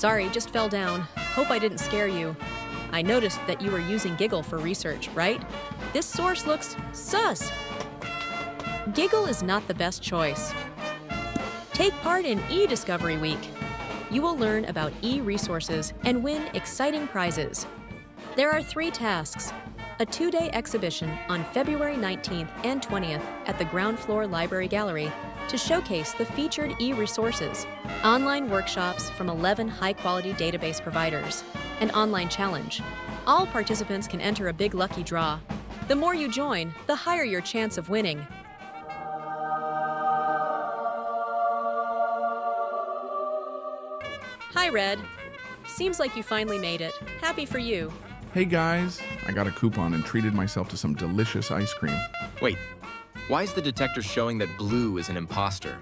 Sorry, just fell down. Hope I didn't scare you. I noticed that you were using Giggle for research, right? This source looks sus. Giggle is not the best choice. Take part in e-Discovery Week. You will learn about e-resources and win exciting prizes. There are 3 tasks. A 2-day exhibition on February 19th and 20th at the ground floor library gallery to showcase the featured e-resources, online workshops from 11 high-quality database providers, an online challenge. All participants can enter a big lucky draw. The more you join, the higher your chance of winning. Hi, Red. Seems like you finally made it. Happy for you. Hey guys, I got a coupon and treated myself to some delicious ice cream. Wait, why is the detector showing that Blue is an imposter?